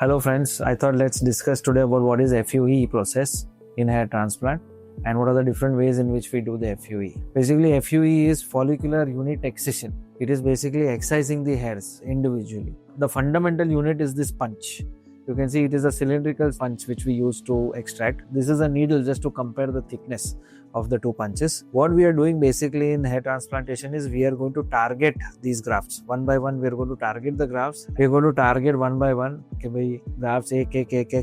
Hello friends, I thought let's discuss today about what is FUE process in hair transplant and what are the different ways in which we do the FUE. Basically FUE is follicular unit excision. It is basically excising the hairs individually. The fundamental unit is this punch. You can see it is a cylindrical punch which we use to extract. This is a needle just to compare the thickness of the two punches. What we are doing basically in hair transplantation is we are going to target these grafts. One by one, we are going to target the grafts. We are going to target one by one grafts ek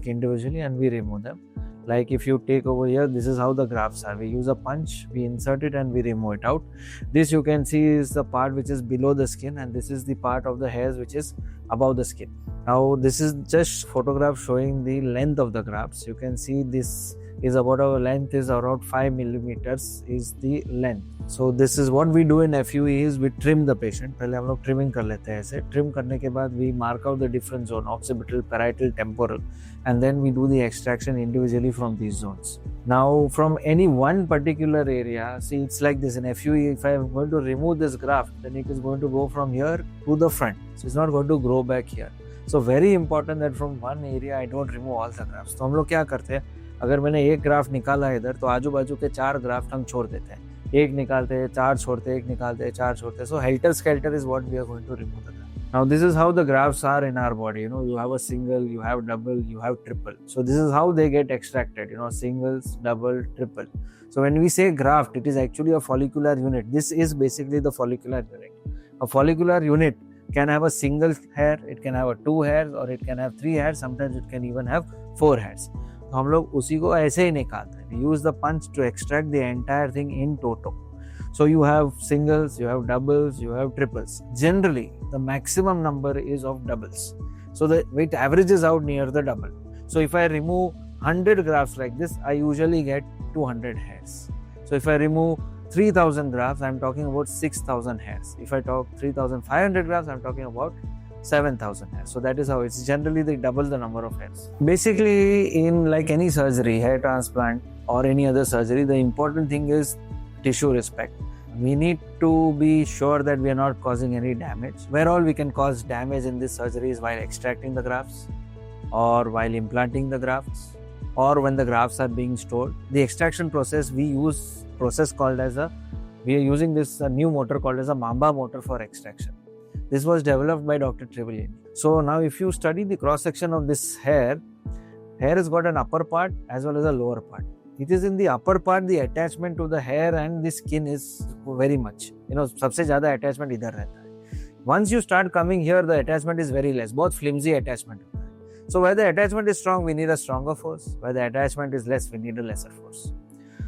individually and we remove them. Like if you take over here, this is how the grafts are. We use a punch, we insert it and we remove it out. This you can see is the part which is below the skin and this is the part of the hairs which is above the skin. Now this is just photograph showing the length of the grafts. You can see this is about our length is around 5 millimeters is the length. So this is what we do in FUE is we trim the patient. पहले हम लोग trimming कर लेते हैं ऐसे. Trim करने के बाद we mark out the different zone, occipital, parietal, temporal, and then we do the extraction individually from these zones. Now from any one particular area, see it's like this in FUE. If I am going to remove this graft, then it is going to go from here to the front. So it's not going to grow back here. So very important that from one area I don't remove all the grafts. तो हम लोग क्या करते हैं? अगर मैंने एक graft निकाला है इधर तो आजू बाजू के 4 ग्राफ्ट हम छोड़ देते हैं. एक निकालते हैं, 4 छोड़ते हैं, एक निकालते हैं, 4 छोड़ते हैं. So helter skelter is what we are going to remove the graft. Now this is how the grafts are in our body. You have a single, you have double, you have triple. So this is how they get extracted. Singles, double, triple. So when we say graft, it is actually a follicular unit. This is basically the follicular unit. A follicular unit can have a single hair, it can have 2 hairs or it can have 3 hairs. Sometimes it can even have 4 hairs. तो हम लोग उसी को ऐसे ही निकालते हैं. We use the punch to extract the entire thing in toto. So you have singles, you have doubles, you have triples. Generally, the maximum number is of doubles. So it averages out near the double. So if I remove 100 grafts like this, I usually get 200 hairs. So if I remove 3000 grafts, I'm talking about 6000 hairs. If I talk 3500 grafts, I'm talking about 7,000 hairs. So that is how it's generally they double the number of hairs. Basically, in like any surgery, hair transplant or any other surgery, the important thing is tissue respect. We need to be sure that we are not causing any damage. Where all we can cause damage in this surgery is while extracting the grafts or while implanting the grafts or when the grafts are being stored. The extraction process, we use we are using this new motor called as a Mamba motor for extraction. This was developed by Dr. Trivellini. So now if you study the cross section of this hair has got an upper part as well as a lower part. It is in the upper part, the attachment to the hair and the skin is very much. सबसे ज़्यादा attachment इधर रहता है. Once you start coming here, the attachment is very less. बहुत flimsy attachment होता है. So where the attachment is strong, we need a stronger force. Where the attachment is less, we need a lesser force.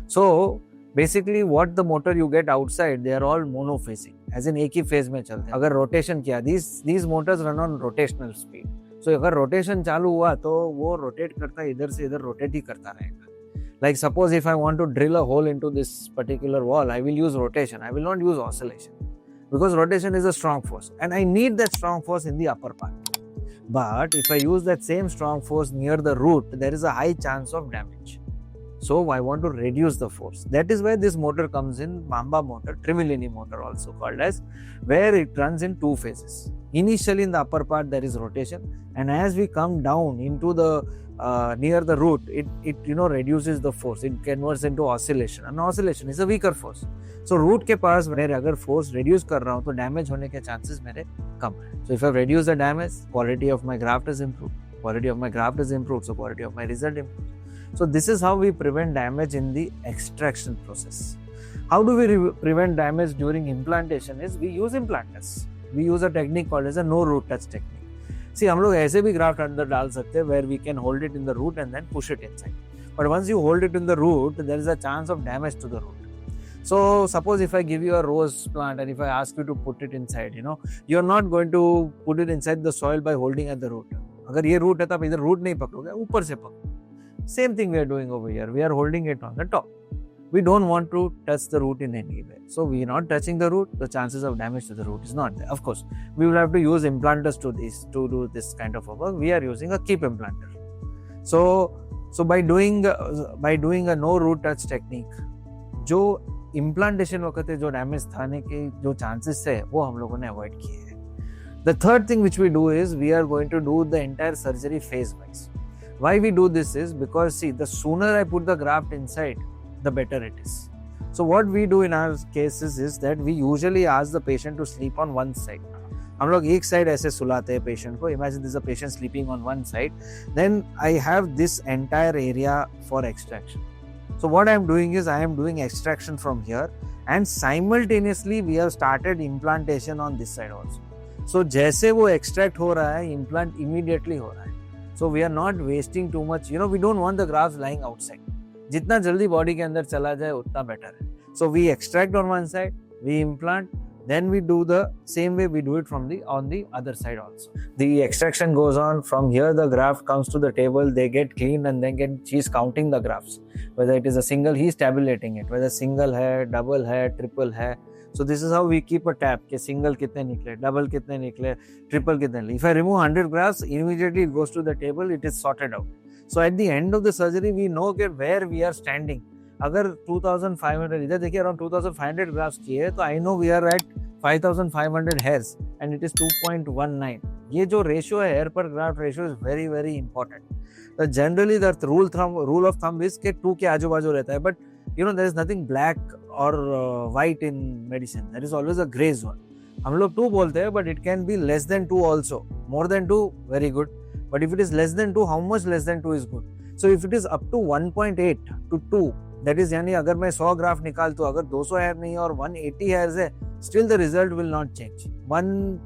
So basically what the motor you get outside, they are all monophasic. As in एक ही phase में चलते हैं. अगर rotation किया, these motors run on rotational speed. So अगर rotation चालू हुआ तो वो rotate करता है, इधर से इधर rotate ही करता रहेगा. Like suppose if I want to drill a hole into this particular wall, I will use rotation. I will not use oscillation. Because rotation is a strong force. And I need that strong force in the upper part. But if I use that same strong force near the root, there is a high chance of damage. So I want to reduce the force. That is where this motor comes in, Mamba motor, Trivellini motor also called as, where it runs in 2 phases. Initially in the upper part there is rotation, and as we come down into the near the root, it reduces the force. It converts into oscillation. And oscillation is a weaker force. So root के पास मेरे अगर force reduce कर रहा हूँ तो damage होने के chances मेरे कम हैं. So if I reduce the damage, quality of my graft is improved. Quality of my graft is improved, so quality of my result improves. So this is how we prevent damage in the extraction process. How do we prevent damage during implantation is we use implanters. We use a technique called as a no root touch technique. See, हम लोग ऐसे भी graft अंदर डाल सकते हैं where we can hold it in the root and then push it inside. But once you hold it in the root, there is a chance of damage to the root. So suppose if I give you a rose plant and if I ask you to put it inside, you are not going to put it inside the soil by holding at the root. अगर ये root है तो आप इधर root नहीं पकड़ोगे, ऊपर से पकड़ो. Same thing we are doing over here. We are holding it on the top. We don't want to touch the root in any way. So we are not touching the root. The chances of damage to the root is not there. Of course, we will have to use implanters to do this kind of a work. We are using a keep implanter. So by doing a no root touch technique, जो implantation वक्त जो damage थाने के जो chances है वो हम लोगों ने avoid किए हैं. The third thing which we do is we are going to do the entire surgery phase wise. Why we do this is because see, the sooner I put the graft inside, the better it is. So what we do in our cases is that we usually ask the patient to sleep on one side. हम लोग एक side ऐसे सुलाते हैं patient को. Imagine this is a patient sleeping on one side. Then I have this entire area for extraction. So what I am doing is I am doing extraction from here, and simultaneously we have started implantation on this side also. So जैसे वो extract हो रहा है, implant immediately हो रहा है. So we are not wasting too much. We don't want the grafts lying outside. जितना जल्दी body के अंदर चला जाए उतना better है. So we extract on one side, we implant, then we do the same way we do it on the other side also. The extraction goes on. From here the graft comes to the table, they get cleaned, and then she's counting the grafts. Whether it is a single, he's tabulating it. Whether single hai, double hai, triple hai. So this is how we keep a tab. Ke single kitne nikle, double kitne nikle, triple kitne nikle. If I remove 100 grafts, immediately it goes to the table, it is sorted out. So at the end of the surgery, we know where we are standing. अगर 2500 इधर देखिए around 2500 grafts किए तो I know we are at 5500 hairs and it is 2.19. ये जो ratio है hair per graft ratio is very very important. Generally the rule of thumb is कि 2 के आजू बाजू रहता है, but there is nothing black or white in medicine. There is always a gray zone. हम लोग 2 बोलते हैं, but it can be less than 2 also. More than 2, very good. But if it is less than 2, how much less than 2 is good? So if it is up to 1.8 to 2, that is यानी अगर मैं 100 graph निकालता हूँ, अगर 200 hair नहीं है और 180 hairs है, still the result will not change.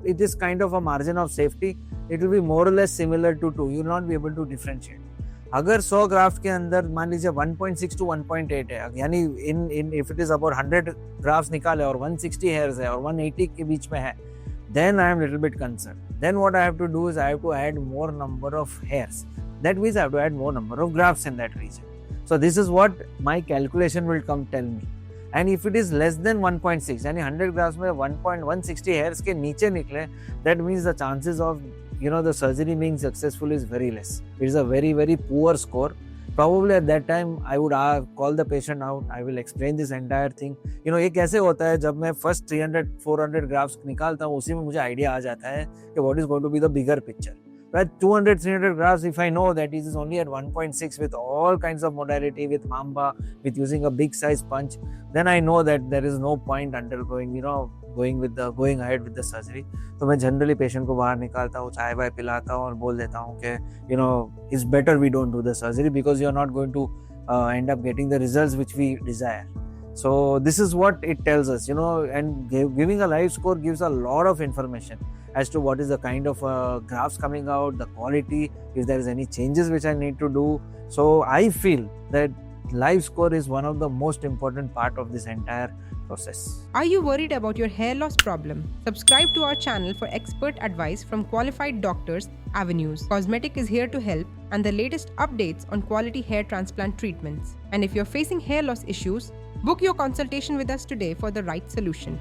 It is kind of a margin of safety. It will be more or less similar to 2. You will not be able to differentiate. अगर 100 graft के अंदर मान लीजिए 1.6 to 1.8 है, यानी if it is about 100 graphs निकाले और 160 hairs है और 180 के बीच में है, then I am little bit concerned. Then what I have to do is I have to add more number of hairs. That means I have to add more number of grafts in that region. So this is what my calculation will come tell me. And if it is less than 1.6, यानी 100 grafts में 1.160 hairs के नीचे निकले, that means the chances of the surgery being successful is very less. It is a very very poor score. Probably at that time I would call the patient out. I will explain this entire thing. ये कैसे होता है, जब मैं first 300-400 grafts निकालता हूँ, उसी में मुझे idea आ जाता है कि what is going to be the bigger picture. At 200-300 grafts, if I know that it is only at 1.6 with all kinds of modality, with Mamba, with using a big size punch, then I know that there is no point undergoing, going ahead with the surgery. तो मैं generally patient को बाहर निकालता हूँ, चाय वाय पिलाता हूँ और बोल देता हूँ कि it's better we don't do the surgery because you are not going to end up getting the results which we desire. So this is what it tells us, and giving a live score gives a lot of information as to what is the kind of grafts coming out, the quality, if there is any changes which I need to do. So I feel that live score is one of the most important part of this entire process. Are you worried about your hair loss problem? Subscribe to our channel for expert advice from qualified doctors. Avenues Cosmetic is here to help and the latest updates on quality hair transplant treatments. And if you're facing hair loss issues, book your consultation with us today for the right solution.